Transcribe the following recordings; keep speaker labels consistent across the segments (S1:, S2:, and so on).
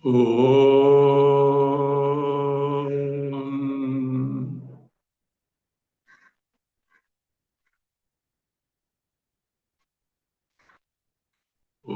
S1: Om. Om. Om.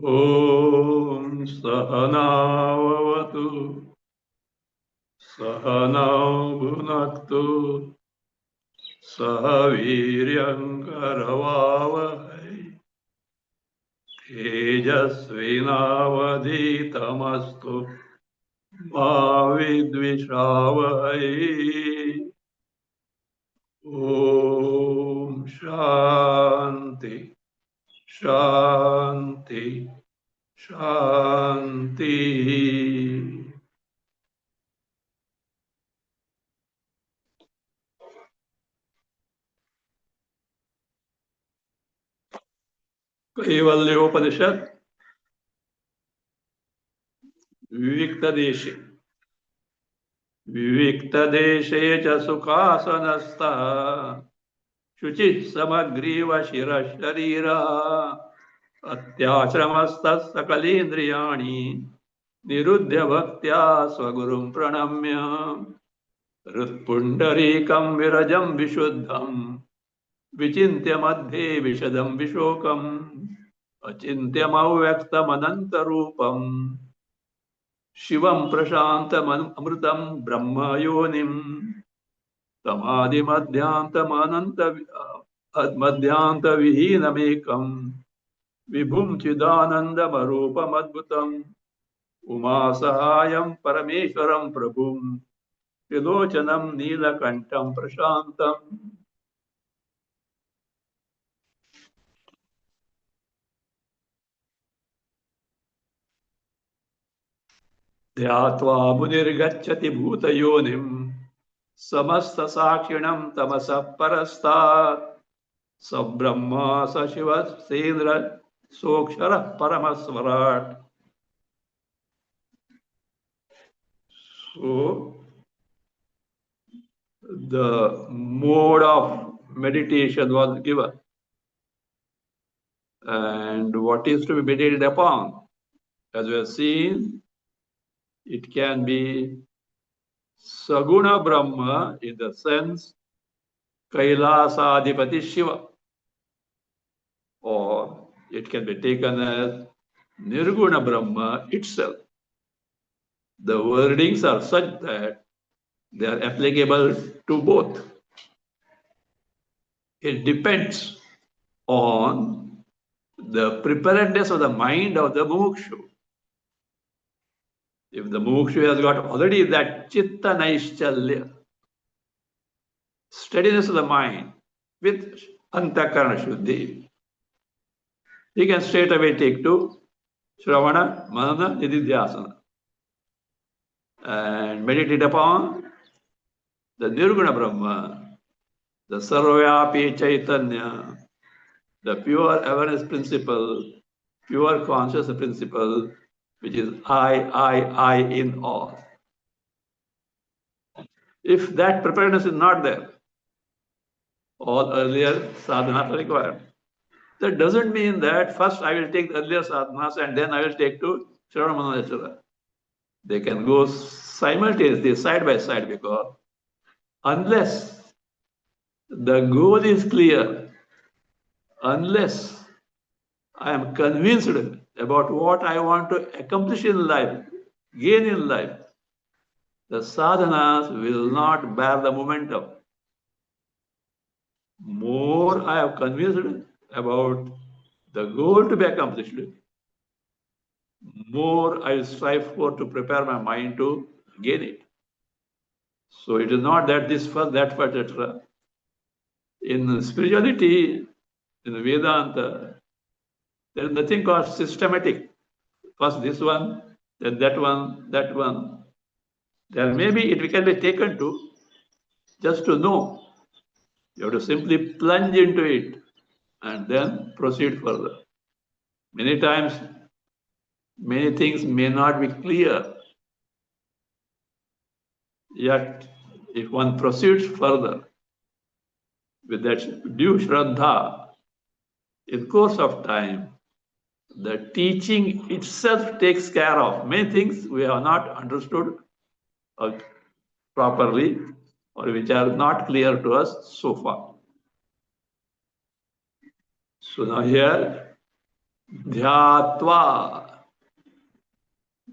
S1: Om Sahana Vavatu Sahana Bhunaktu Sahaviryam Karavavai Tejasvinavadhitamastu Ma Vidvishavai. Om Shanti Shanti Shanti. Kaivalyopanishad, Viviktadeshe. Viviktadeshe cha sukhasanastha, Shuchih samagriva shira sharira, Atyashramastas sakalindriyani, Nirudhya bhaktya swagurum pranamya, Rutpundarikam virajam vishuddham, Vichintya madhe vishadam vishokam, Achintyam avyaktam anantarupam, Shivam prashantam amrutam brahma yonim, Tamadi madhyantam madhyanta vihinamekam, Vibhum chidanandam arupam adbhutam, Uma sahayam parameshwaram prabhum, Vilochanam neelakantam prashantam. ध्यात्वा मुनिर्गच्छति भूतयोनिम् समस्तसाक्षिणं तमसः परस्तात् स ब्रह्मा स शिवः सेन्द्र सोऽक्षरः परमस्वराट्. So the mode of meditation was given, and what is to be meditated upon, as we have seen, it can be Saguna Brahma in the sense Kailasadipati Shiva, or it can be taken as Nirguna Brahma itself. The wordings are such that they are applicable to both. It depends on the preparedness of the mind of the mukshu. If the mukshu has got already that chitta naishchalya, steadiness of the mind with antakarana shuddhi, he can straight away take to Shravana, Manana, Nididhyasana and meditate upon the Nirguna Brahma, the Sarvyapi Chaitanya, the pure awareness principle, pure consciousness principle, which is I in all. If that preparedness is not there, all earlier sadhanas are required. That doesn't mean that first I will take the earlier sadhanas and then I will take to Shravana, etc. They can go simultaneously, side by side, because unless the goal is clear, unless I am convinced about what I want to accomplish in life, gain in life, the sadhanas will not bear the momentum. More I have convinced about the goal to be accomplished, more I will strive for to prepare my mind to gain it. So it is not that this first, that first, etc. In spirituality, in Vedanta, there is nothing called systematic. First this one, then that one, that one. There maybe it can be taken to, just to know. You have to simply plunge into it and then proceed further. Many times, many things may not be clear. Yet, if one proceeds further with that due Shraddha, in course of time, the teaching itself takes care of many things we have not understood properly or which are not clear to us so far. So now here, Dhyatva,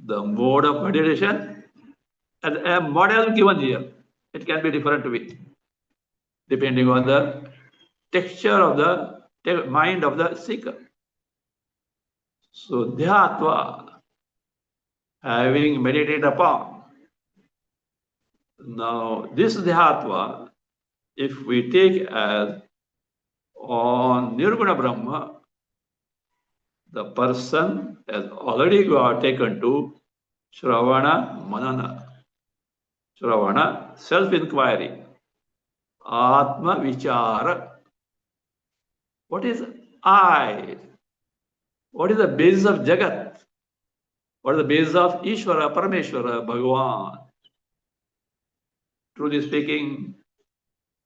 S1: the mode of meditation, as a model given here. It can be different way, depending on the texture of the mind of the seeker. So Dhyatva, having meditated upon. Now this Dhyatva, if we take as on Nirguna Brahma, the person has already got taken to Shravana Manana. Shravana, self-inquiry. Atma Vichara. What is I? What is the basis of Jagat? What is the basis of Ishvara, Parameshvara, Bhagavan? Truly speaking,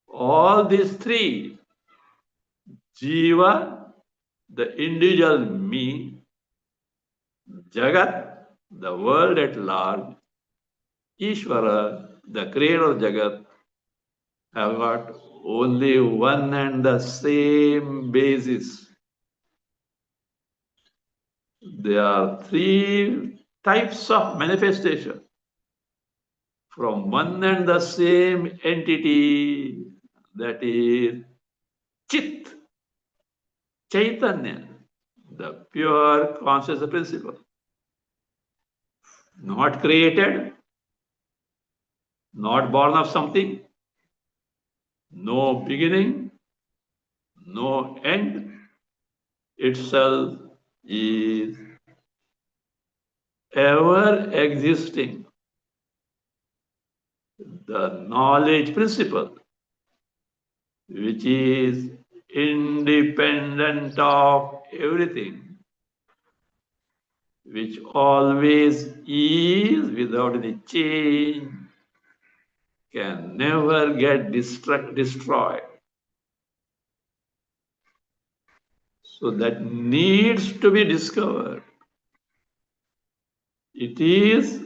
S1: all these three, Jiva, the individual me, Jagat, the world at large, Ishvara, the creator of Jagat, have got only one and the same basis. There are three types of manifestation from one and the same entity, that is Chit, Chaitanya, the pure conscious principle. Not created, not born of something, no beginning, no end, itself is ever existing. The knowledge principle, which is independent of everything, which always is without any change, can never get destroyed. So that needs to be discovered. It is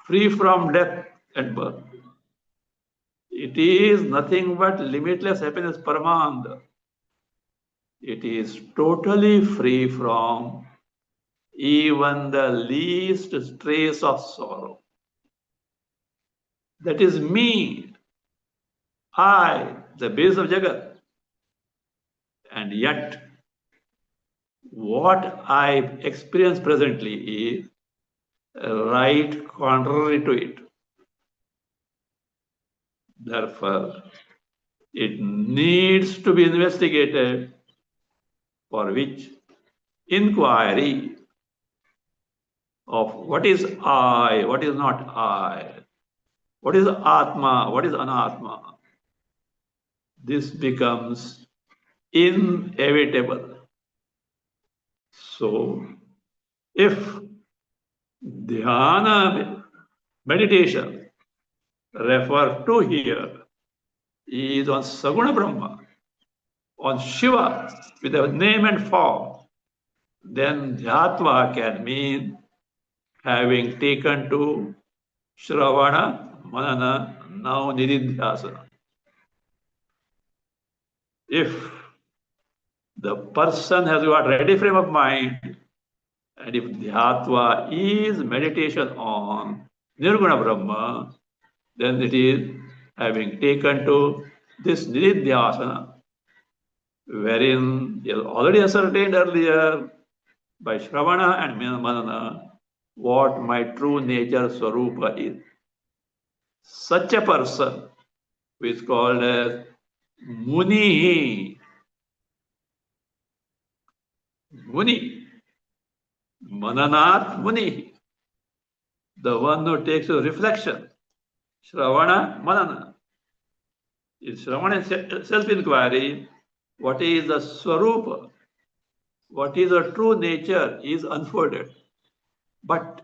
S1: free from death at birth. It is nothing but limitless happiness, Paramananda. It is totally free from even the least trace of sorrow. That is me, I, the base of Jagat. And yet, what I experience presently is right contrary to it. Therefore, it needs to be investigated, for which inquiry of what is I, what is not I, what is Atma, what is Anatma, this becomes inevitable. So, if dhyana meditation referred to here is on Saguna Brahma, on Shiva with a name and form, then Dhyatva can mean having taken to Shravana, Manana, now Nididhyasana. If the person has got ready frame of mind, and if Dhyatva is meditation on Nirguna Brahma, then it is having taken to this Nididhyasana, wherein he has already ascertained earlier by Shravana and Manana what my true nature Swarupa is. Such a person who is called as Muni. Muni. Mananath Muni. The one who takes a reflection. Shravana Manana. In Shravan and self-inquiry, what is the Swarupa, what is the true nature is unfolded. But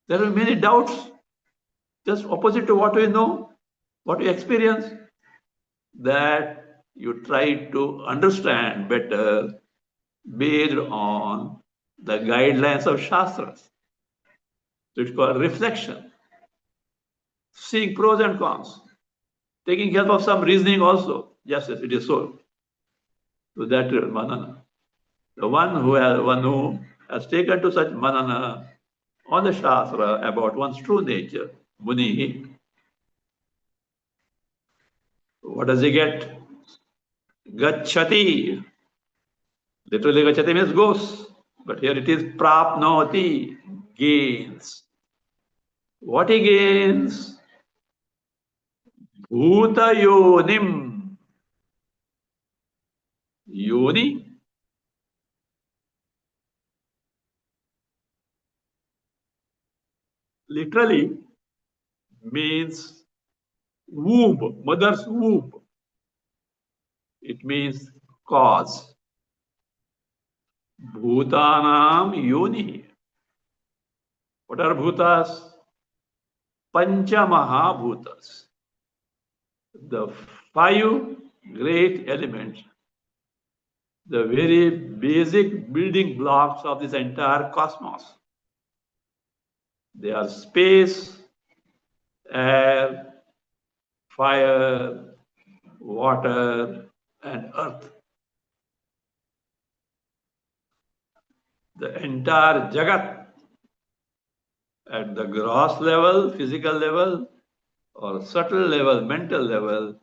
S1: there are many doubts, just opposite to what we know, what we experience, that you try to understand better based on the guidelines of Shastras. So it's called reflection, seeing pros and cons, taking help of some reasoning also. Yes, yes, it is so. So that manana. The one who has taken to such manana on the Shastra about one's true nature, Muni, what does he get? Gachati. Literally, gachati means goes. But here it is prapnoti, gains. What he gains? Bhuta yonim. Yoni, literally means womb, mother's womb. It means cause. Bhutanam yoni. What are bhutas? Panchamahabhutas. The five great elements, the very basic building blocks of this entire cosmos. They are space, air, fire, water, and earth. The entire Jagat at the gross level, physical level, or subtle level, mental level,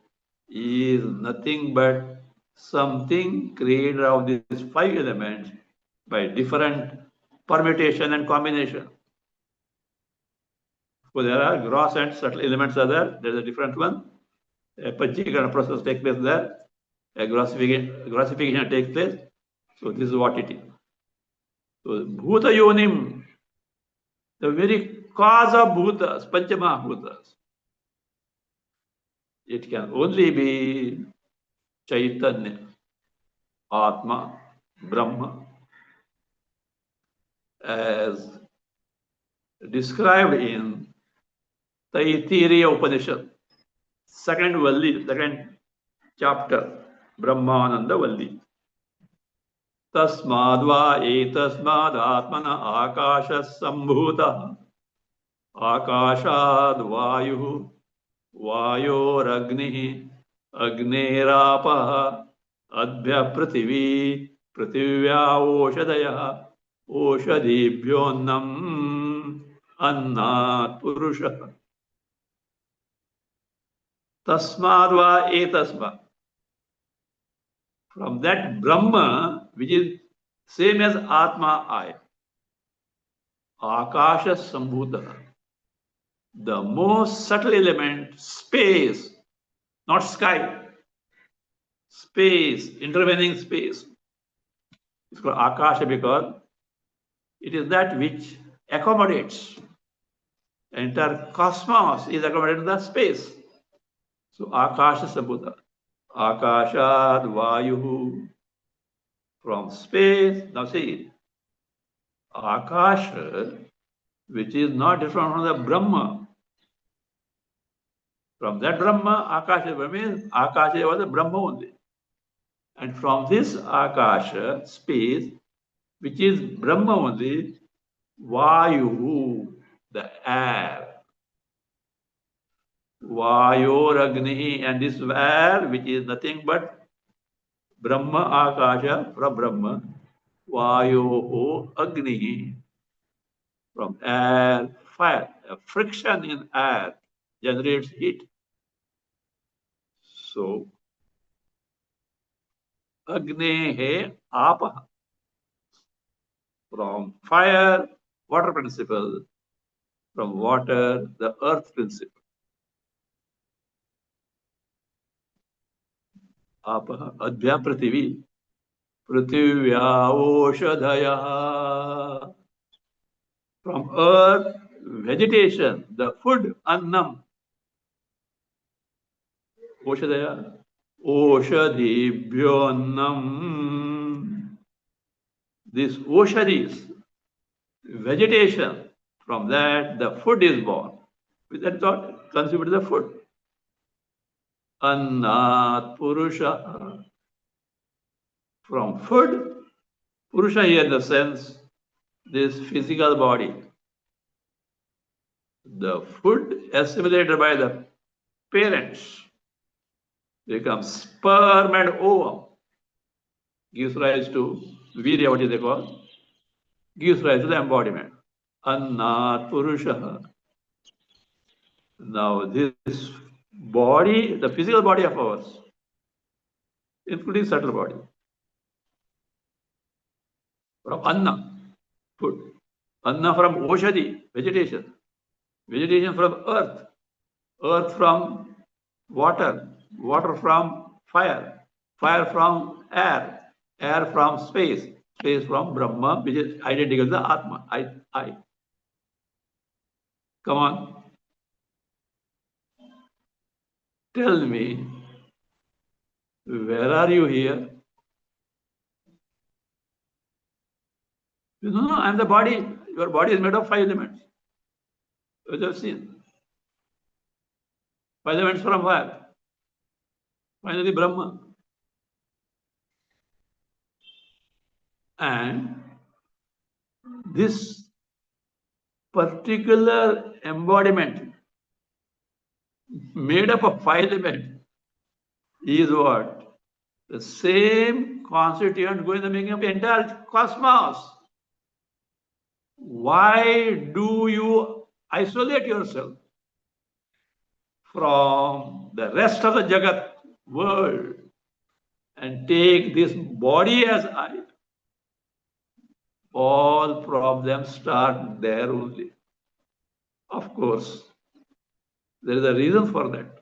S1: is nothing but something created of these five elements by different permutation and combination. So there are gross and subtle elements are there. There is a different one. A Panchikara process takes place there. A grossification takes place. So this is what it is. So Bhuta Yonim, the very cause of Bhutas, Panchamahabhutas, it can only be Chaitanya, Atma, Brahma, as described in Taittiriya Upanishad, second Valli, second chapter, Brahmananda Valli. Tasmadva etasmad atmana akasha sambhuta akashad vayu vayoragni agnerapah adbhya prithvi prithivya oshadaya oshadibhyonnam annat purusha. Tasmadva etasmad. From that Brahma, which is same as Atma, I, Akasha Sambhuta, the most subtle element, space, not sky, space, intervening space. It's called Akasha because it is that which accommodates. Entire cosmos is accommodated in the space. So Akasha Sambhuta, Akashad Vayu, from space. Now see, Akasha, which is not different from the Brahma. From that Brahma, Akasha means Akasha was the Brahma only. And from this Akasha, space, which is Brahma only, Vayu, the air. Vayoragni, and this air, which is nothing but Brahma Akasha from Brahma, Vayo Agni, from air, fire. A friction in air generates heat. So, Agnehe Apa, from fire, water principle, from water, the earth principle. Apa, Adhya Prithivi, Prithivya Oshadaya. From earth, vegetation, the food, Annam. Oshadaya. Oshadibhyonnam. This oshadis, vegetation, from that the food is born. With that thought, consider the food. Annat Purusha. From food, Purusha here in the sense, this physical body. The food assimilated by the parents becomes sperm and ovum, gives rise to virya, what is they call? Gives rise to the embodiment. Annat Purusha. Now this body, the physical body of ours, including subtle body, from Anna, food. Anna from Oshadi, vegetation. Vegetation from earth. Earth from water. Water from fire. Fire from air. Air from space. Space from Brahma, which is identical to the Atma. I. Come on. Tell me, where are you here? No, I'm the body. Your body is made of 5 elements. You have seen. 5 elements from where? Finally, Brahma. And this particular embodiment made up of 5 elements is what? The same constituent going to make up the entire cosmos. Why do you isolate yourself from the rest of the Jagat world and take this body as I? All problems start there only. Of course, there is a reason for that.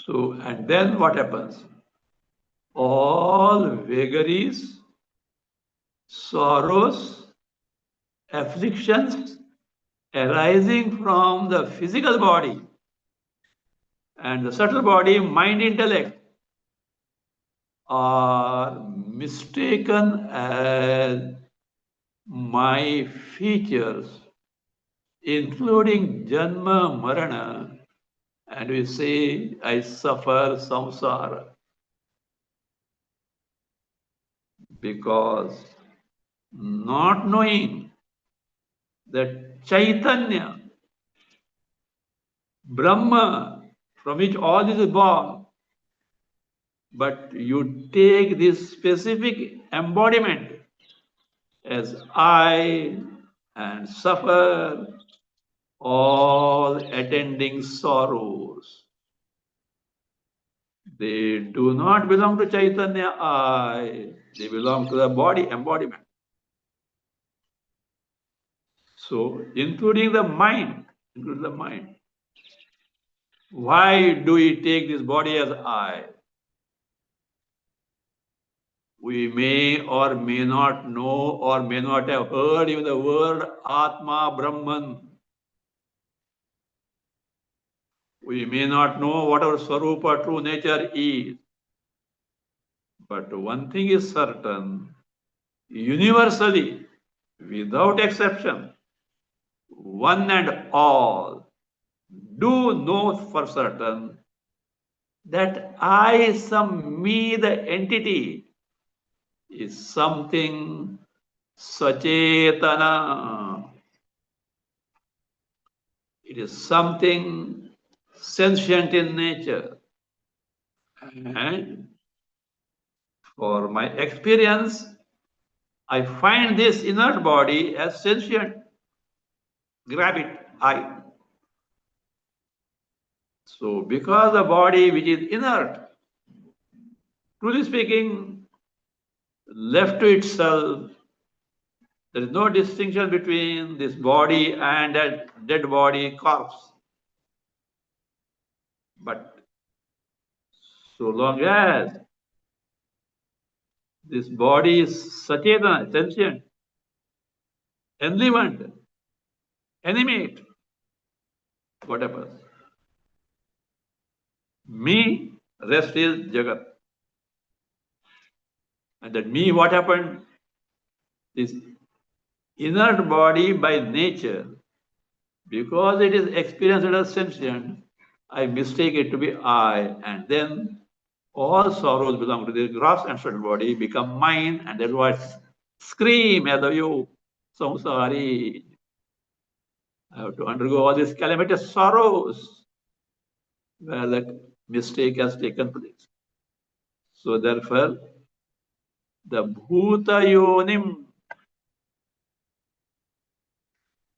S1: So, and then what happens? All vagaries, sorrows, afflictions arising from the physical body and the subtle body, mind, intellect, are mistaken as my features, including Janma, Marana, and we say, I suffer samsara. Because not knowing that Chaitanya, Brahma, from which all this is born, but you take this specific embodiment as I and suffer all attending sorrows. They do not belong to Chaitanya I, they belong to the body embodiment. So, including the mind, Why do we take this body as I? We may or may not know or may not have heard even the word Atma Brahman. We may not know what our Swarupa true nature is. But one thing is certain, universally, without exception, one and all do know for certain that I, some me, the entity, is something sachetana. It is something sentient in nature. And for my experience, I find this inert body as sentient. Grab it, I. So, because the body which is inert, truly speaking, left to itself, there is no distinction between this body and that dead body corpse. But so long as this body is sachetana, sentient, enlivened, animate, what happens? Me, rest is Jagat. And that me, what happened? This inert body by nature, because it is experienced as sentient, I mistake it to be I, and then all sorrows belong to the gross and subtle body, become mine, and that's why I scream as a you, samsari. I have to undergo all these calamitous sorrows where that mistake has taken place. So therefore, the bhuta yonim,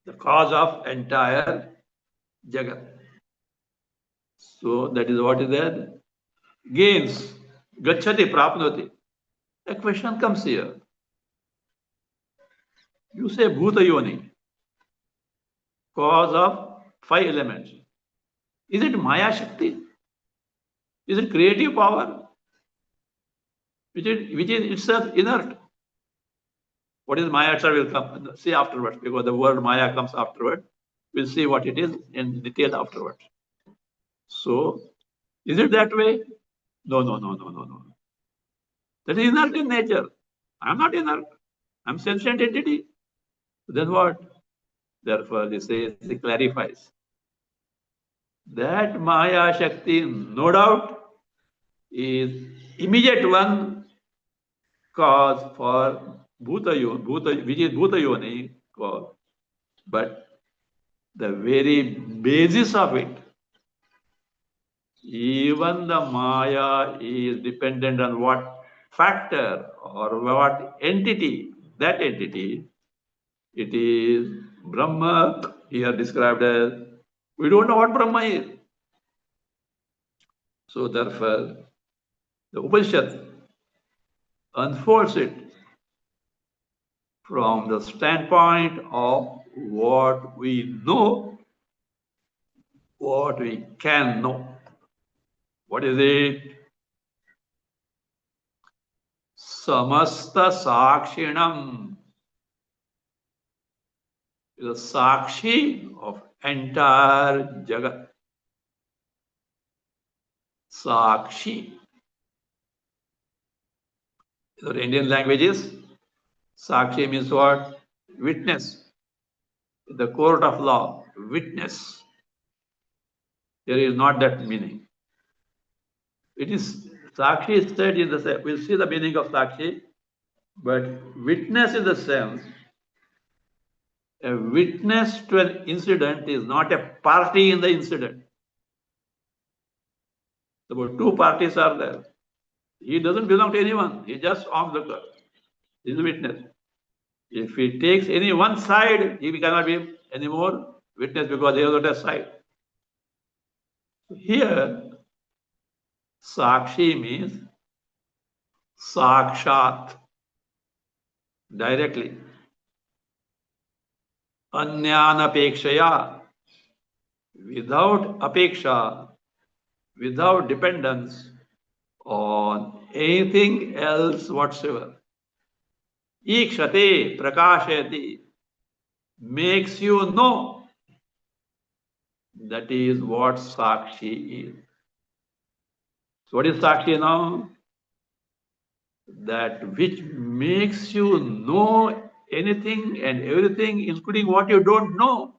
S1: the cause of entire jagat. So that is what is there. Gains, gachati prapnoti. A question comes here. You say bhuta yoni, cause of 5 elements. Is it Maya Shakti? Is it creative power? Which is itself inert? What is Maya itself will come, see afterwards, because the word Maya comes afterwards. We'll see what it is in detail afterwards. So, is it that way? No, no, no, no, no, no. That is inert in nature. I'm not inert. I'm sentient entity. Then what? Therefore, this says, it clarifies that Maya Shakti, no doubt, is immediate one cause for which is Bhuta Yoni cause. But the very basis of it, even the Maya is dependent on what factor or what entity, that entity, it is Brahma, here described as, we don't know what Brahma is. So therefore, the Upanishad unfolds it from the standpoint of what we know, what we can know. What is it? Samasta Sakshinam. The Sakshi of entire Jagat. Sakshi. The Indian languages, Sakshi means what? Witness. In the court of law, witness. There is not that meaning. It is Sakshi is said in the sense, we'll see the meaning of Sakshi, but witness in the sense, a witness to an incident is not a party in the incident. About two parties are there. He doesn't belong to anyone. He just onlooker. He's a witness. If he takes any one side, he cannot be anymore witness because he has got a side. Here, Sakshi means Sakshat, directly. Anyanapekshaya, without apeksha, without dependence on anything else whatsoever. Ikshate prakashayati, makes you know. That is what Sakshi is. So what is Sakshi now? That which makes you know anything and everything, including what you don't know.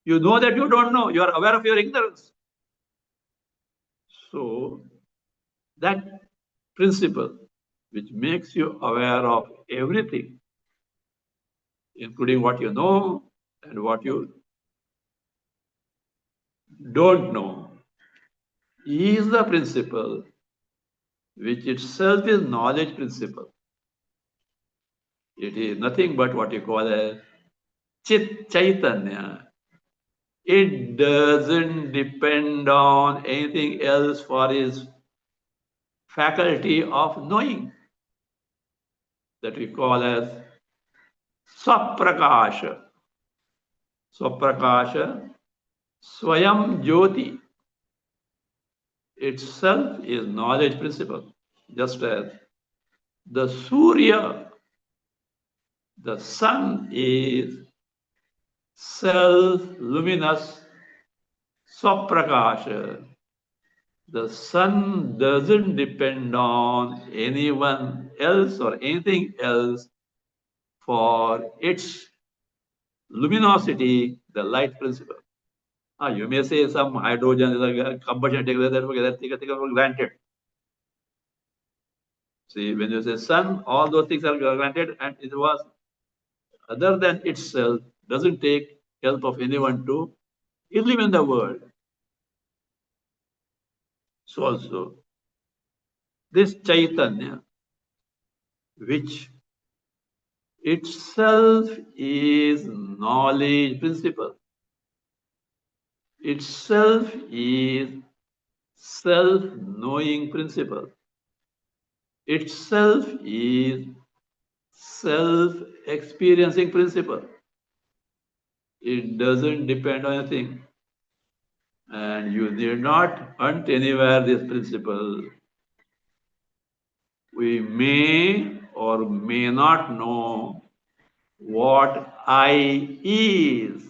S1: You know that you don't know. You are aware of your ignorance. So that principle which makes you aware of everything, including what you know and what you don't know, is the principle which itself is knowledge principle. It is nothing but what you call a Chit Chaitanya. It doesn't depend on anything else for its faculty of knowing, that we call as Swaprakasha. Swaprakasha, Swayam Jyoti itself is knowledge principle, just as the Surya, the sun, is self-luminous Swaprakasha. The sun doesn't depend on anyone else or anything else for its luminosity, the light principle. You may say some hydrogen is a combustion takes that take for granted. See, when you say sun, all those things are granted, and it was other than itself, doesn't take help of anyone to illumine the world. So also, this Chaitanya, which itself is knowledge principle, itself is self-knowing principle, itself is self-experiencing principle. It doesn't depend on anything. And you need not hunt anywhere this principle. We may or may not know what I is,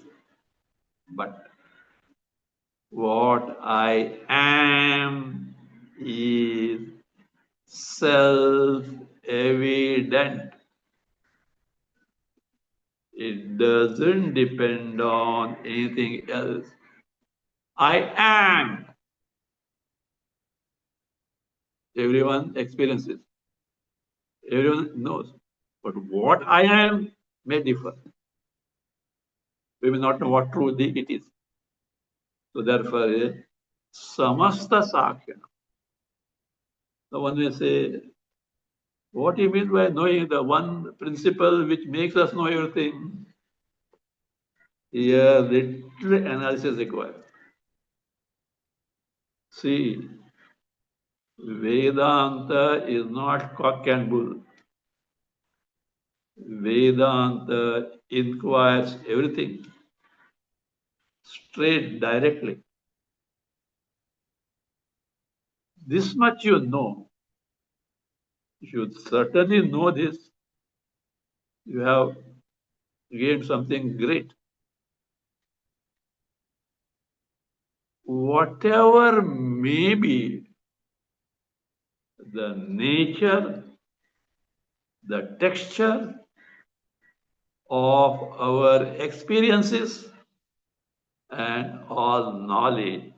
S1: but what I am is self-evident. It doesn't depend on anything else. I am. Everyone experiences. Everyone knows. But what I am may differ. We may not know what truly it is. So therefore, samasta sakya. The one may say, what do you mean by knowing the one principle which makes us know everything? Here, literary analysis required. See, Vedanta is not cock and bull. Vedanta inquires everything straight, directly. This much you know. You should certainly know this. You have gained something great. Whatever may be the nature, the texture of our experiences and all knowledge,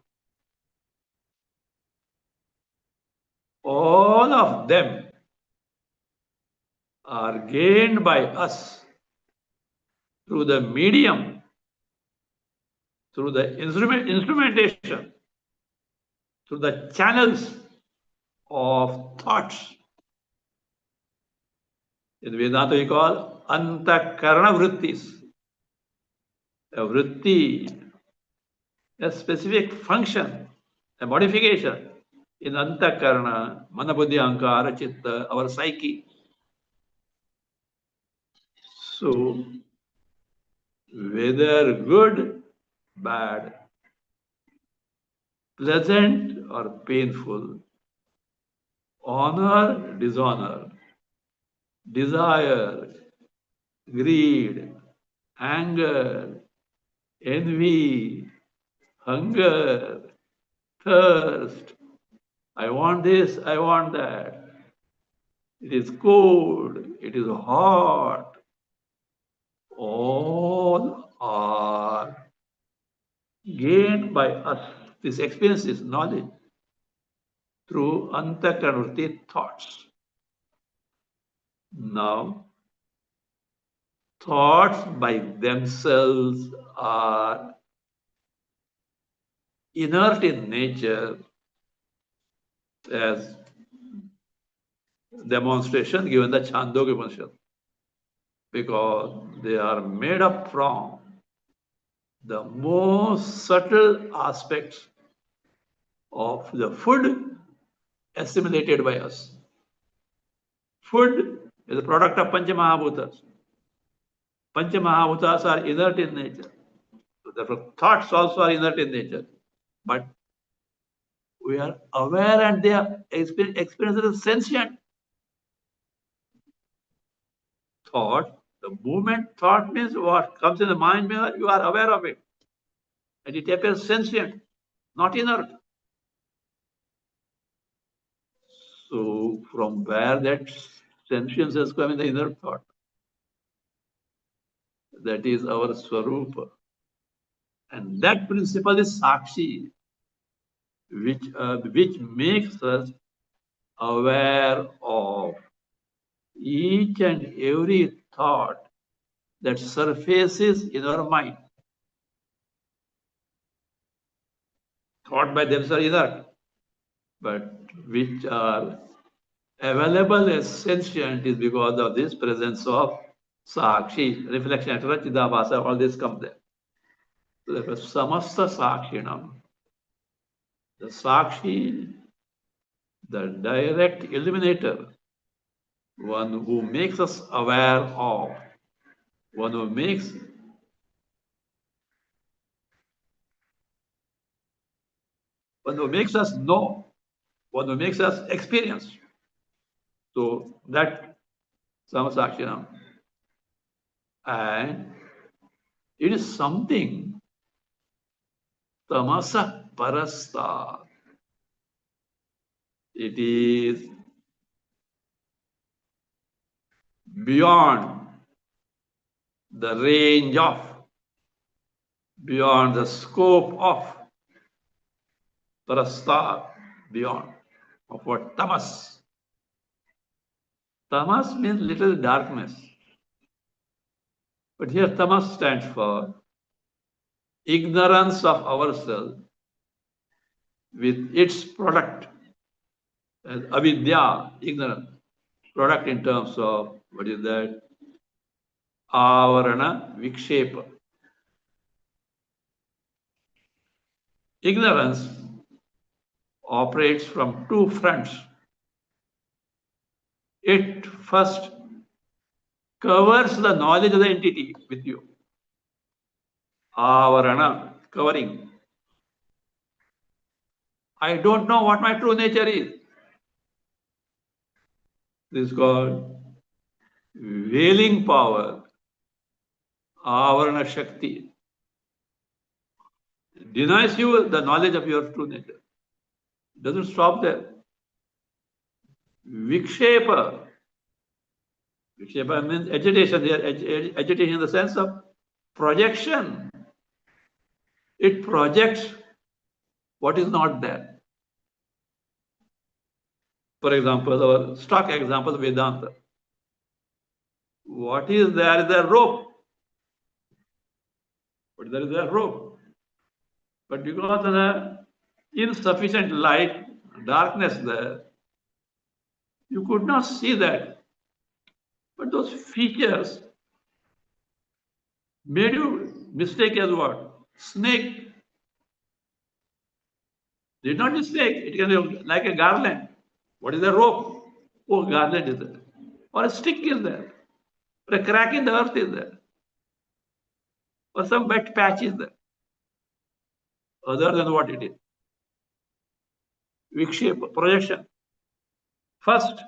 S1: all of them are gained by us through the medium, through the instrumentation, through the channels of thoughts. In Vedanta we call antakarana vrittis. A vritti, a specific function, a modification in antakarana, manabuddhi, ahankara, chitta, our psyche. So, whether good, bad, pleasant or painful, honor, dishonor, desire, greed, anger, envy, hunger, thirst. I want this, I want that. It is cold, it is hot. All are gained by us. This experience is knowledge through antakarana thoughts. Now, thoughts by themselves are inert in nature, as demonstration given the Chandogya, because they are made up from the most subtle aspects of the food assimilated by us. Food is a product of Panchamahabhutas. Panchamahabhutas are inert in nature. So therefore, thoughts also are inert in nature. But we are aware and they are experiencing sentient. Thought, the movement thought means what comes in the mind, you are aware of it. And it appears sentient. not inert. So from where that sentience has come in the inner thought? That is our Swarupa. And that principle is Sakshi, which makes us aware of each and every thought that surfaces in our mind. Thought by themselves are inert, but which are available as sentient is because of this presence of Sakshi, reflection, etc. Chidabhasa, all this comes there. So therefore, Samasta Sakshinam, the Sakshi, the direct illuminator, one who makes us aware of, one who makes us know, one who makes us experience. So that Samasakshinam. And it is something tamasa parasta. It is beyond the range of, beyond the scope of parasta, beyond of what tamas. Tamas means little darkness. But here tamas stands for ignorance of ourselves with its product, as avidya, ignorance, product in terms of what is that? Avarana vikshepa. Ignorance operates from two fronts. It first covers the knowledge of the entity with you. Avarana, covering. I don't know what my true nature is. This is called veiling power, Avarana Shakti. It denies you the knowledge of your true nature. It doesn't stop there. Vikshepa. Vikshepa means agitation. Agitation in the sense of projection. It projects what is not there. For example, our stock example, Vedanta. What is there is a rope. But there is a rope. But because of the insufficient light, darkness there, you could not see that. But those features made you mistake as what? Snake. Did not mistake. It can be like a garland. What is a rope? Oh, garland is there. Or a stick is there. Or a crack in the earth is there. Or some wet patch is there. Other than what it is. Vikshepa, projection. First,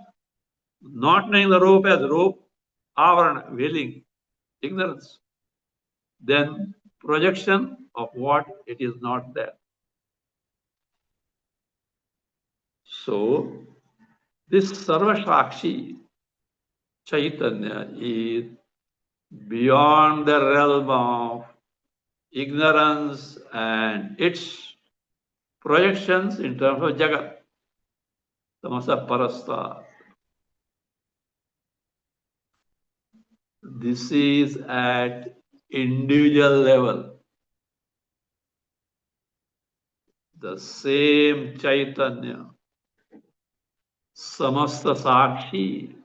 S1: not knowing the rope as rope, avarana, veiling, ignorance. Then projection of what it is not there. So this Sarvashakshi Chaitanya is beyond the realm of ignorance and its projections in terms of Jagat. Tamasa Parasta. This is at individual level. The same Chaitanya, Samasta Sakshi,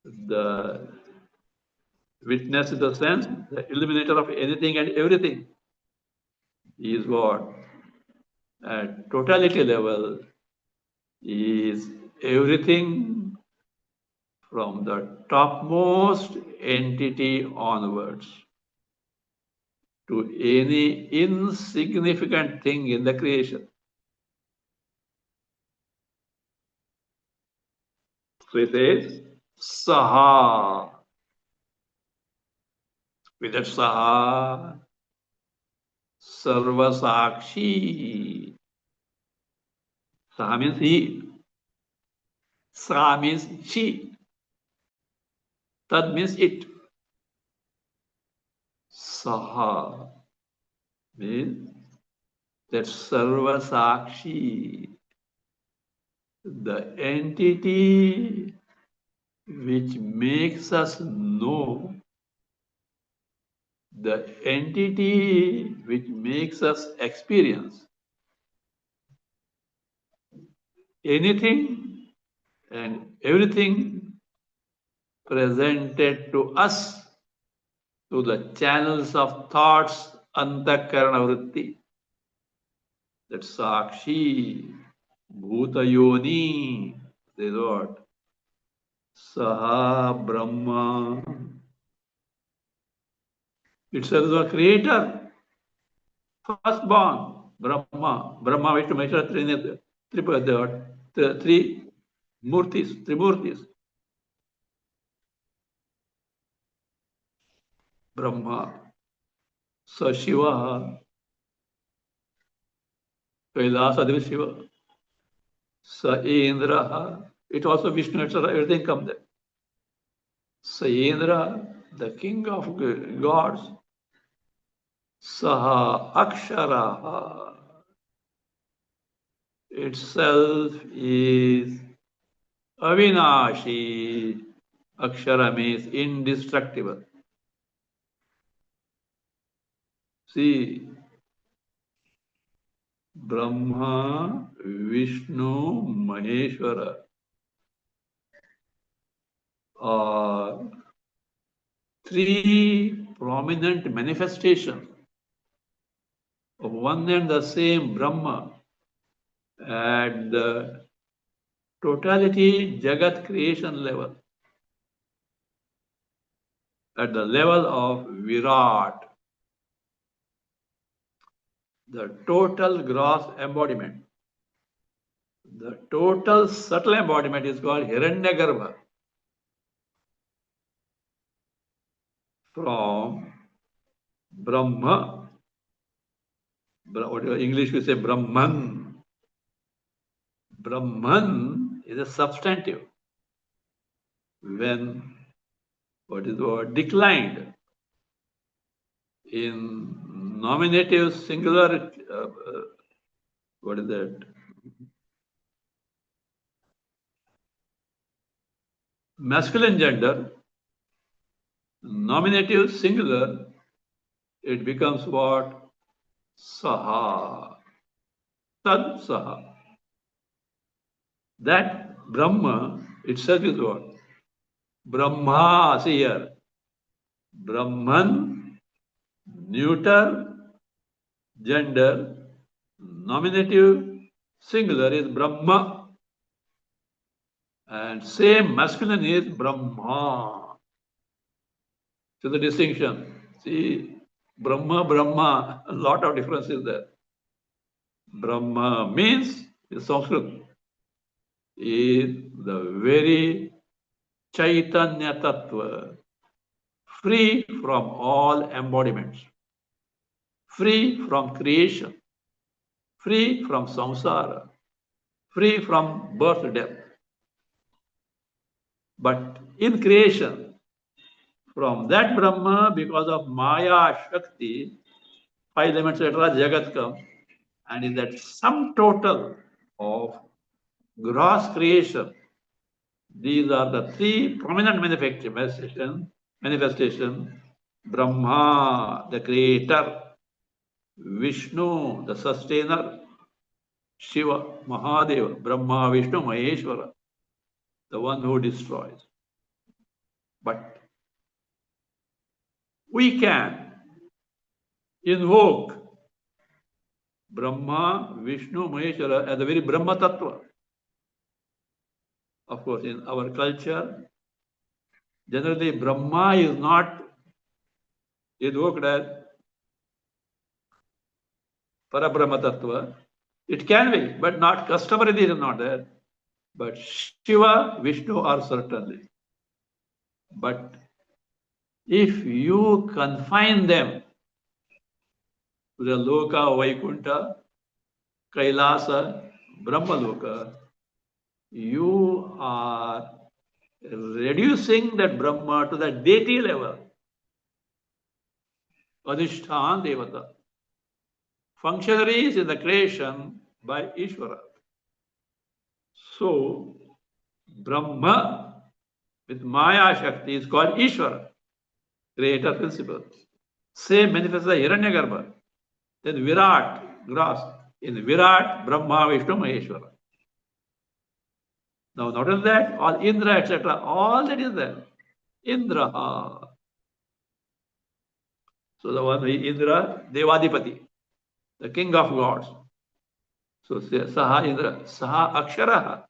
S1: the witness in the sense, the illuminator of anything and everything, is what? At totality level, is everything from the topmost entity onwards to any insignificant thing in the creation. So it says, Saha. With that Saha, Sarvasakshi. Sa means he. Sa means she. Tad means it. Saha means that Sarvasakshi, the entity which makes us know, the entity which makes us experience anything and everything presented to us through the channels of thoughts, antakarana vritti. That's Sakshi, Bhutayoni, this is what? Saha Brahma. Itself is a creator, firstborn, Brahma. Brahma, Vishnu, Maheshwara, three murtis, trimurtis. Brahma, Sa Shiva, Kailasadiva Shiva, Sa Indra, it also Vishnu, etc. Everything comes there. Sa Indra, the king of gods, Saha Akshara, itself is Avinashi. Akshara means indestructible. See, Brahma, Vishnu, Maheshwara are three prominent manifestations of one and the same Brahma at the totality Jagat creation level, at the level of Virat, the total gross embodiment. The total subtle embodiment is called Hiranyagarbha. From Brahma, what in English we say Brahman. Brahman is a substantive. When what is the word declined in nominative singular, what is that? Masculine gender, nominative singular, it becomes what? Saha. Tad Saha. That Brahma itself is what? Brahma, see here. Brahman, neuter, gender, nominative, singular is Brahma. And same masculine is Brahma. So the distinction. See, Brahma, Brahma, a lot of difference is there. Brahma means, in Sanskrit, is the very Chaitanya Tattva, free from all embodiments, free from creation, free from samsara, free from birth, death. But in creation, from that Brahma, because of Maya Shakti, five elements, etc., Jagat comes, and in that sum total of gross creation, these are the three prominent manifestation. Brahma, the creator; Vishnu, the sustainer; Shiva, Mahadeva; Brahma, Vishnu, Maheshwara, the one who destroys. But we can invoke Brahma, Vishnu, Maheshwara as the very Brahma Tattva. Of course, in our culture, generally Brahma is not invoked as Parabrahma Tattva. It can be, but not customarily it is not there. But Shiva, Vishnu are certainly. But if you confine them to the Loka, Vaikuntha, Kailasa, Brahmaloka, you are reducing that Brahma to the deity level. Adhishthan Devata. Functionaries in the creation by Ishvara. So, Brahma with Maya Shakti is called Ishvara, creator principle. Same manifests the Hiranyagarbha. Then Virat, grass. In Virat, Brahma, Vishnu, Maheshwara. Now, not only that, all Indra, etc., all that is there. Indra. So, the one Indra, Devadipati, the king of gods. So, Saha Indra, Saha Aksharaha.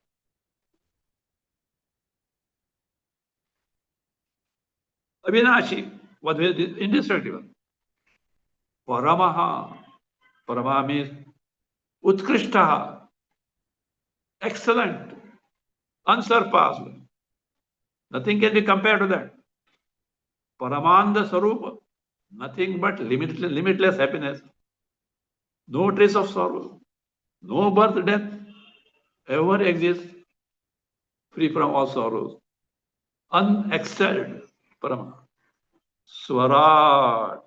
S1: Avinashi, what is indestructible. Paramaha. Parama means Utkrishtaha, excellent, unsurpassed. Nothing can be compared to that. Paramanda Sarupa, nothing but limitless happiness. No trace of sorrow. No birth, death ever exists free from all sorrows. Unexcelled Parama. Swarat,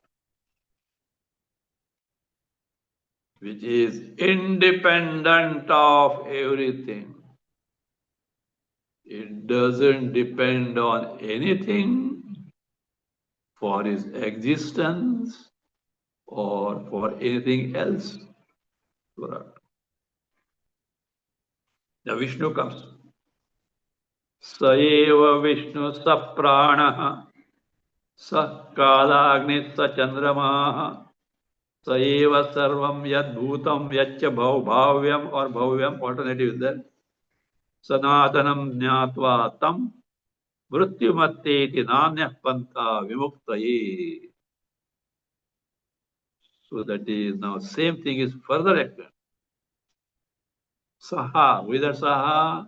S1: which is independent of everything. It doesn't depend on anything for its existence or for anything else. Swarat. The Vishnu comes. Saeva Vishnu Saprana Sa Kalagni Sa Chandrama Saeva Sarvam Yad Bhutam Yaccha Bhavyam or Bhavyam, alternative is there. Sanatanam Jnatva Tam Mrityumatteti Nanya Panta Vimuktaye. So that is now same thing is further explained. Saha, whether Saha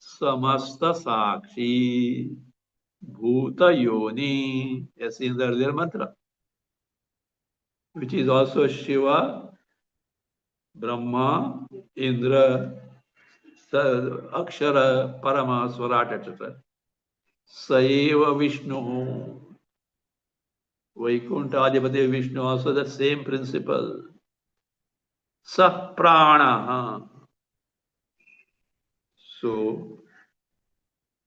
S1: Samasta Sakshi Bhuta Yoni, as in the earlier mantra, which is also Shiva, Brahma, Indra, Akshara, Parama, Swarat, etc. Saiva Vishnu, Vaikuntha Adipati Vishnu, also the same principle. Sa Prana. So,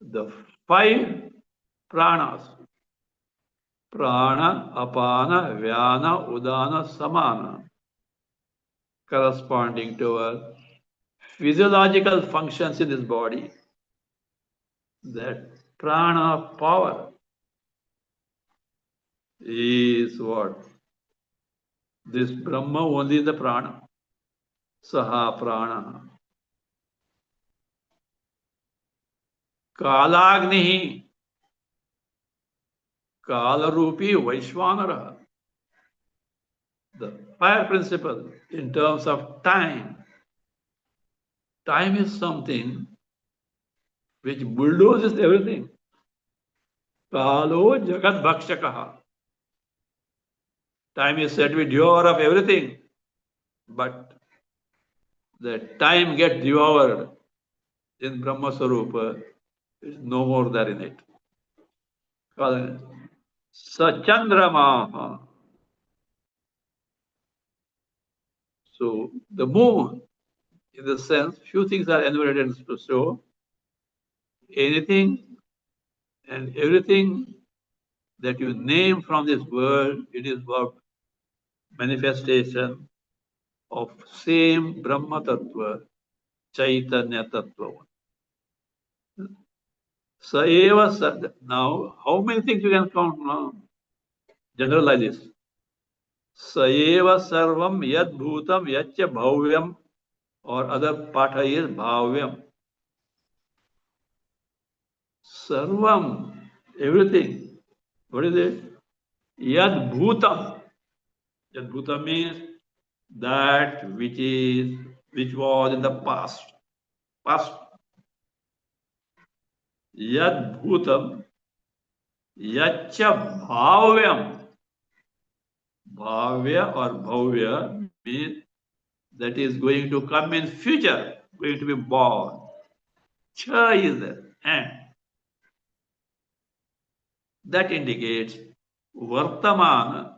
S1: the 5 pranas, Prana, Apana, Vyana, Udana, Samana, corresponding to our physiological functions in this body, that prana power is what? This Brahma only is the prana. Saha prana. Kalagnihi. Kalarupi Vaishwanara. The fire principle in terms of time. Time is something which bulldozes everything. Kalo Jagat Bhakshakaha. Time is said to be devourer of everything, but the time gets devoured in Brahma Sarupa, is no more there in it. Sachandrama. So the moon, in the sense, few things are enumerated to show anything and everything that you name from this world, it is about manifestation of same Brahma Tattva, Chaitanya Tattva. Saeva. Now, how many things you can count now? Generalize this. Saeva Sarvam Yad Bhutam Yaccha Bhavyam, or other patha is Bhavyam. Sarvam, everything. What is it? Yad Bhutam. Yad Bhutam means that which was in the past. Past. Yad Bhutam Yaccha Bhavyam. Bhavya or Bhavya means that is going to come in future, going to be born. Cha is there, and that indicates Vartamana,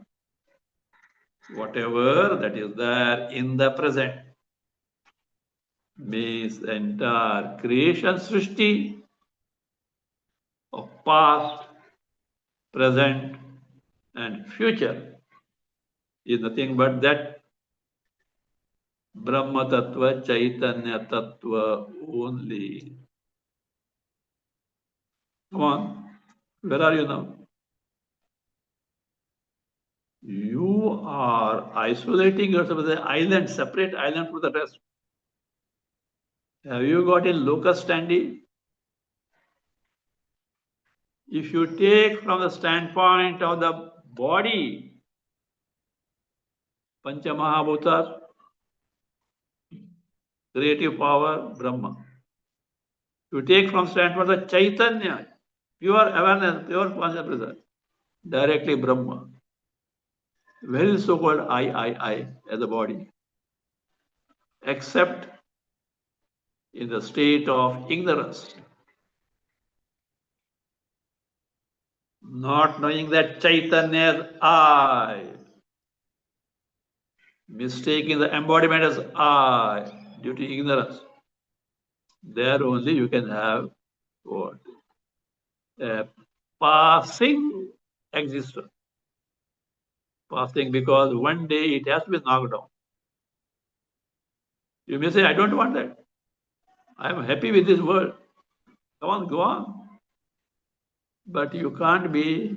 S1: whatever that is there in the present, means the entire creation srishti of past, present, and future is nothing but that Brahma Tattva, Chaitanya Tattva only. Come on, where are you now? You are isolating yourself as an island, separate island from the rest. Have you got a locus standi? If you take from the standpoint of the body, Pancha Mahabhutas, creative power, Brahma. You take from standpoint of the Chaitanya, pure awareness, pure consciousness, directly Brahma. Where is so-called I as a body? Except in the state of ignorance. Not knowing that Chaitanya is I. Mistaking the embodiment as I due to ignorance. There only you can have what? A passing existence. Passing because one day it has to be knocked down. You may say, I don't want that. I am happy with this world. Come on, go on. But you can't be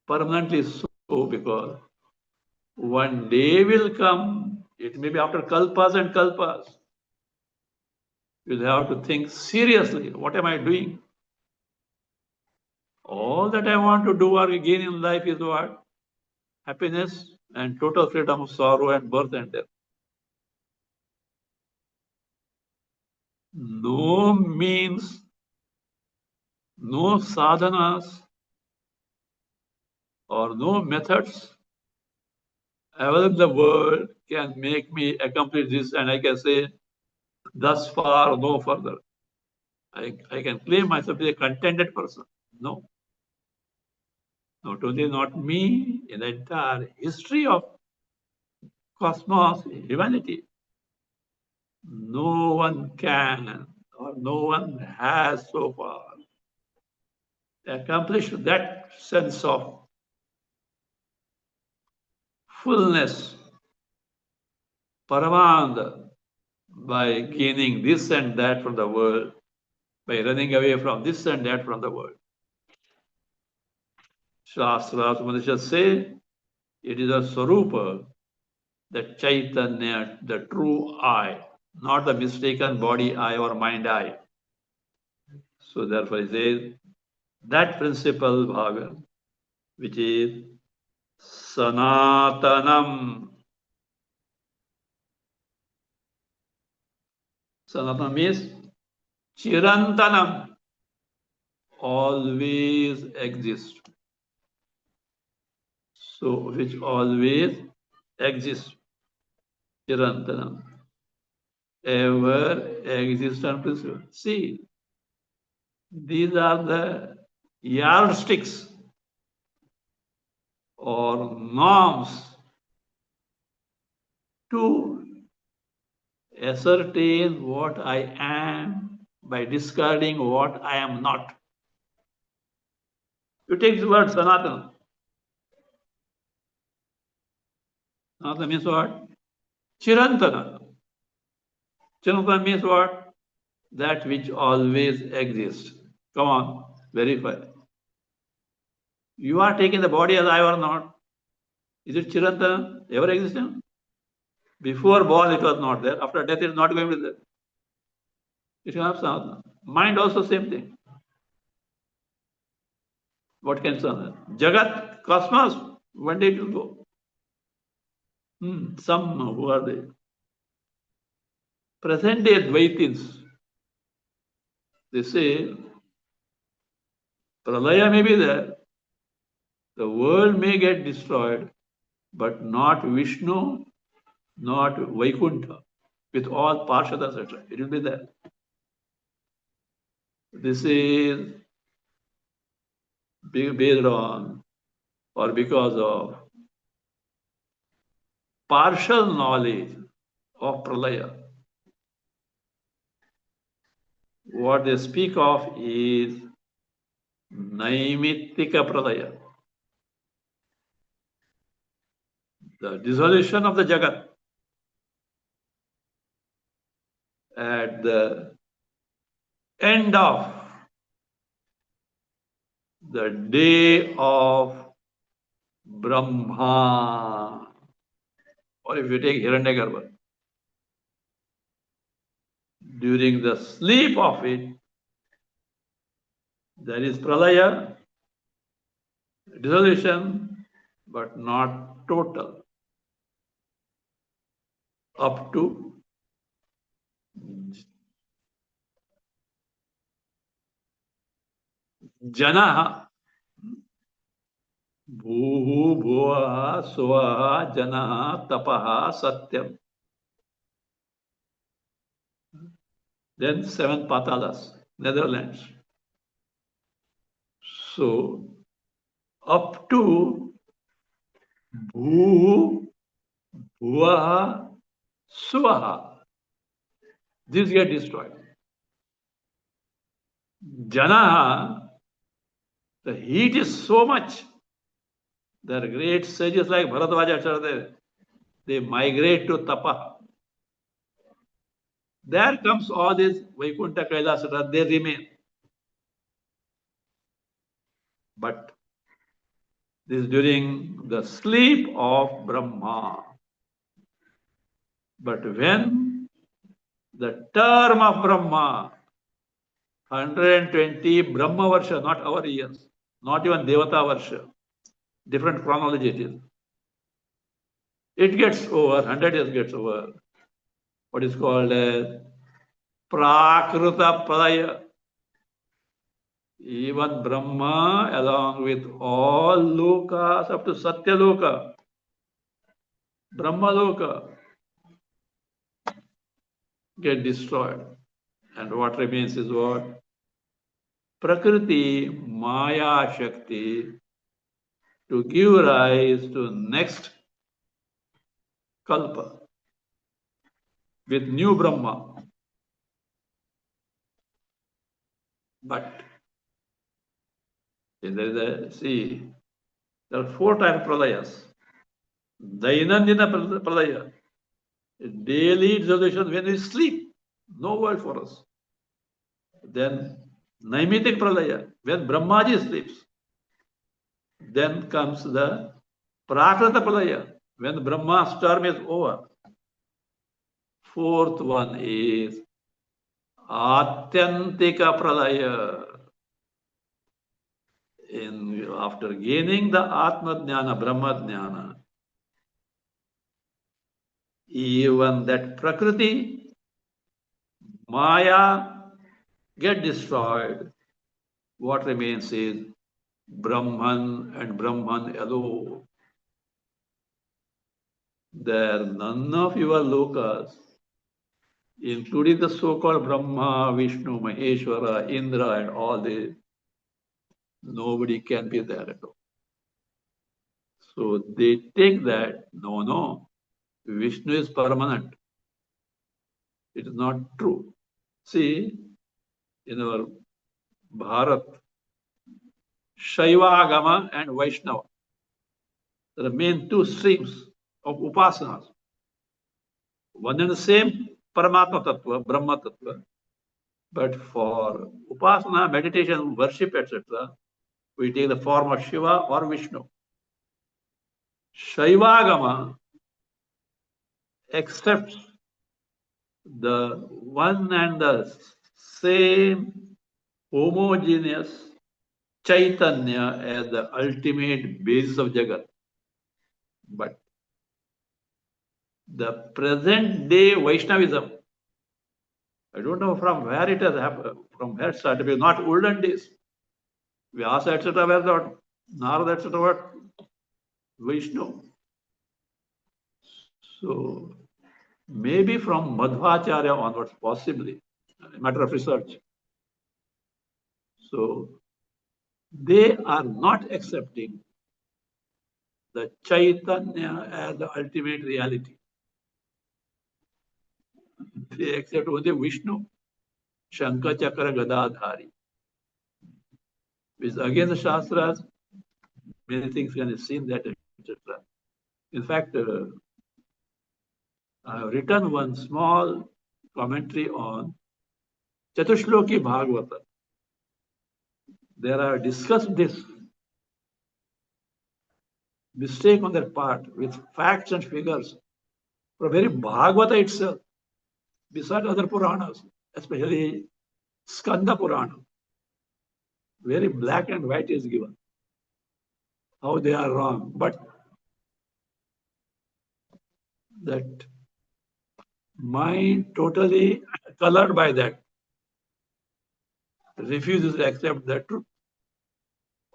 S1: permanently so because one day will come. It may be after kalpas and kalpas. You'll have to think seriously. What am I doing? All that I want to do or gain in life is what? Happiness and total freedom of sorrow and birth and death. No means, no sadhanas or no methods available in the world can make me accomplish this and I can say, thus far, no further. I can claim myself as a contented person. No. Not only not me, in the entire history of cosmos, humanity, no one can or no one has so far accomplished that sense of fullness, Paramananda, by gaining this and that from the world, by running away from this and that from the world. Shastras, Upanishads say it is a Swarupa, the Chaitanya, the true I, not the mistaken body I or mind I. So therefore it says that principle, Bhava, which is Sanatanam. Sanatanam means Chirantanam, always exists. So which always exists. Chirantanam. Ever existent principle. See, these are the yardsticks or norms to ascertain what I am by discarding what I am not. You take the word Sanatana. Sanatana means what? Chirantana. Chirantana means what? That which always exists. Come on, verify. You are taking the body as I or not. Is it Chirantana ever existing? Before born it was not there. After death it is not going to be there. It has Sanatana. Mind also same thing. What can Sanatana? Jagat, cosmos, one day it will go. Some who are the present day Dvaitins, they say Pralaya may be there, the world may get destroyed, but not Vishnu, not Vaikuntha, with all Parshadas, etc. It will be there. This is based on or because of partial knowledge of Pralaya. What they speak of is Naimittika Pralaya, the dissolution of the Jagat at the end of the day of Brahma. Or if you take Hiranyagarbha, during the sleep of it, there is Pralaya, dissolution, but not total, up to Janaha, Bhuhu, Bhuvaha, Suvaha, Janaha, Tapaha, Satyam. Then 7 Patalas, Netherlands. So, up to Bhuhu, Bhuvaha, Suvaha, these get destroyed. Janaha, the heat is so much. The great sages like Bharadwaja, they migrate to Tapa. There comes all these Vaikuntha, Kailasa, they remain. But this is during the sleep of Brahma. But when the term of Brahma, 120 Brahma Varsha, not our years, not even Devata Varsha, different chronology it is. It gets over, 100 years gets over, what is called as Prakruta Pralaya. Even Brahma, along with all lokas up to Satya Loka, Brahma Loka, get destroyed. And what remains is what? Prakriti, Maya Shakti, to give rise to next Kalpa with new Brahma. But there are 4 types of pralayas. Dainandina pralaya, daily dissolution when we sleep, no world for us. Then Naimitic pralaya, when Brahmaji sleeps. Then comes the Prakrita pralaya, when Brahma's term is over. 4th one is Atyantika pralaya. After gaining the Atma Jnana, Brahma Jnana, even that Prakriti, Maya get destroyed. What remains is Brahman and Brahman alone. There none of your lokas, including the so-called Brahma, Vishnu, Maheshwara, Indra, and all this, nobody can be there at all. So they take that, no, Vishnu is permanent. It is not true. See, in our Bharat, Shaivagama and Vaishnava, there are main 2 streams of upasanas. One and the same Paramatma Tattva, Brahma Tattva. But for upasana, meditation, worship, etc., we take the form of Shiva or Vishnu. Shaivagama accepts the one and the same homogeneous Chaitanya as the ultimate basis of Jagat. But the present day Vaishnavism, I don't know from where it has happened, from where it started, not olden days. Vyasa, etc., were not, Narada, etc., were Vishnu. So maybe from Madhvacharya onwards, possibly, a matter of research. So they are not accepting the Chaitanya as the ultimate reality. They accept only Vishnu, Shankha Chakra Gadadhari, which is against the Shastras. Many things can be seen that, etc. In fact, I have written one small commentary on Chatushloki Bhagavata. There I have discussed this mistake on their part with facts and figures for very Bhagavata itself, besides other Puranas, especially Skanda Purana. Very black and white is given, how they are wrong. But that mind totally colored by that, refuses to accept the truth.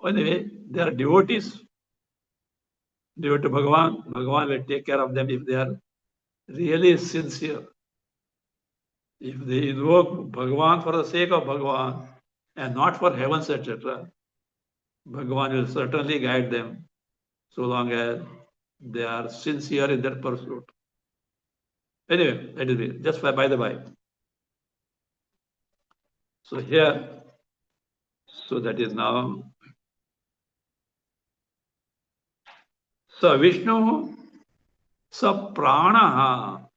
S1: Anyway, they are devotees. Devotee to Bhagavan. Bhagavan will take care of them if they are really sincere. If they invoke Bhagavan for the sake of Bhagavan and not for heavens, etc., Bhagavan will certainly guide them so long as they are sincere in their pursuit. Anyway, that is it. Just by the by. So here, so that is now. So Vishnu, so prana,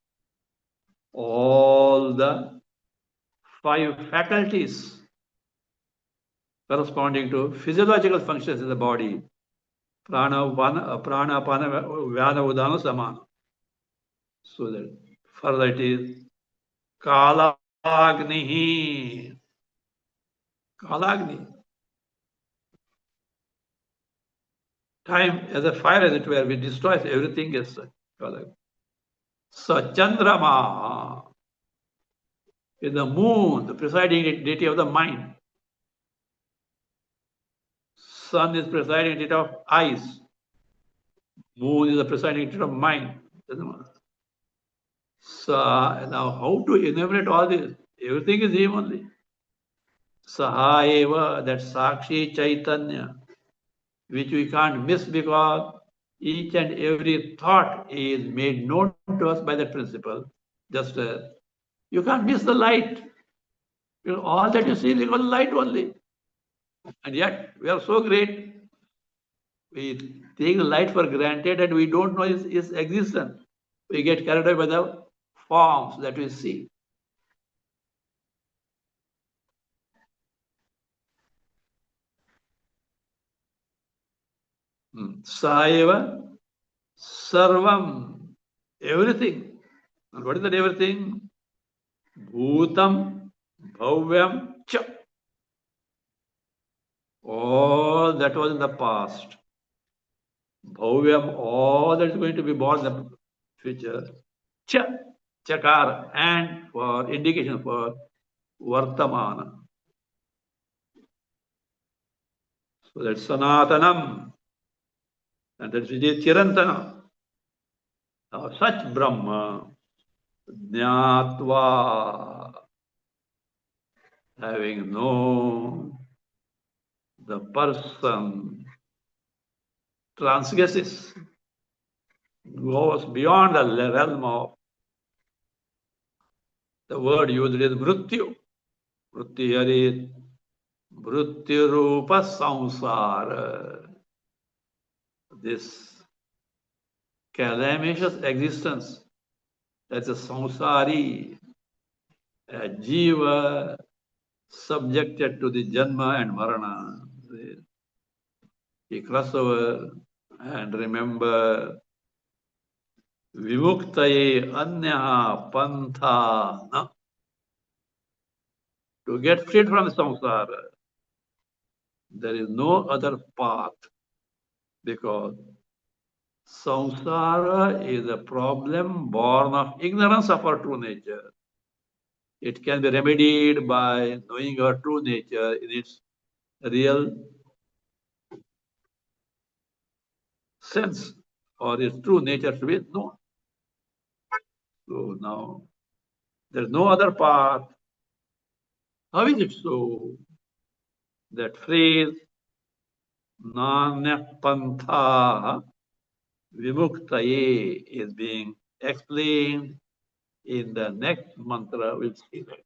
S1: all the 5 faculties corresponding to physiological functions in the body. Prana, apana, vyana, udana, samana. So that further it is Kalagni. Kalagni. Time as a fire, as it were, which destroys everything as such. So Chandrama is the moon, the presiding deity of the mind. Sun is presiding deity of eyes. Moon is the presiding deity of mind. So now how to enumerate all this? Everything is him only. Sahaeva, that Sakshi Chaitanya, which we can't miss because each and every thought is made known to us by that principle. Just you can't miss the light. You know, all that you see is because of light only. And yet we are so great. We take the light for granted and we don't know its existence. We get carried away by the forms that we see. Saeva Sarvam, everything. And what is that everything? Bhutam, Bhavyam, Cha. All that was in the past. Bhavyam, all that is going to be born in the future. Cha, Chakar, and for indication for Vartamana. So that's Sanatanam. And that's Chirantana. Now, such Brahma, Jnatva, having known the person transgresses, goes beyond the realm of the word used is mrityu. Mrityu here is mrityu-rupa samsara. This calamitous existence, that's a samsari, a jiva subjected to the janma and marana. He cross over and remember vimuktaye anyaha pantha. No? To get freed from samsara, there is no other path because samsara is a problem born of ignorance of our true nature. It can be remedied by knowing our true nature in its real sense, or its true nature to be known. So now there is no other path. How is it so? That phrase, Nanya Pantha Vimuktaye, is being explained in the next mantra, we'll see that.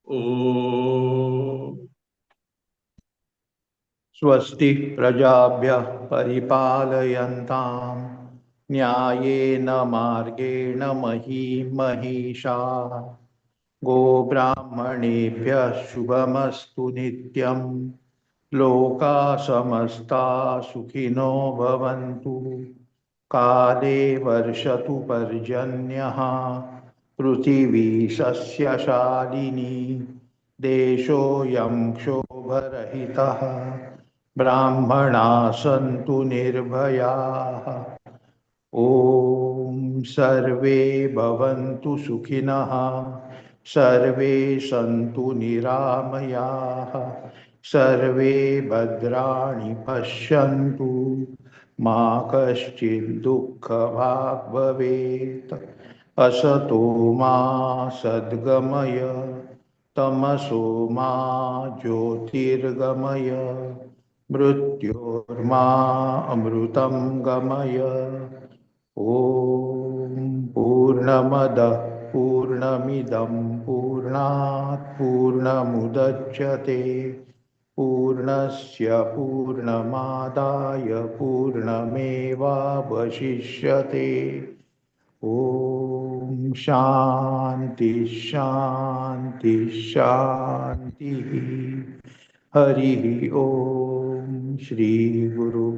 S1: Oh.
S2: स्वस्ति प्रजाभ्यः परिपालयन्तां न्यायेन मार्गेण महीं महिषाः गोब्राह्मणेभ्यः शुभमस्तु नित्यं लोकाः समस्ताः सुखिनो भवन्तु काले वर्षतु पर्जन्यः पृथिवी सस्यशालिनी देशोऽयं क्षोभरहितः ब्राह्मणाः सन्तु निर्भयाः ॐ सर्वे भवन्तु सुखिनः सर्वे सन्तु निरामयाः सर्वे भद्राणि पश्यन्तु मा कश्चित् दुःखभाग् भवेत् असतो मा सद्गमय तमसो मा ज्योतिर्गमय मृत्योर्मा अमृतं गमय ॐ पूर्णमदः पूर्णमिदं पूर्णात् पूर्णमुदच्यते पूर्णस्य पूर्णमादाय पूर्णमेवावशिष्यते ॐ शान्ति शान्ति शान्तिः हरिः ॐ श्री गुरु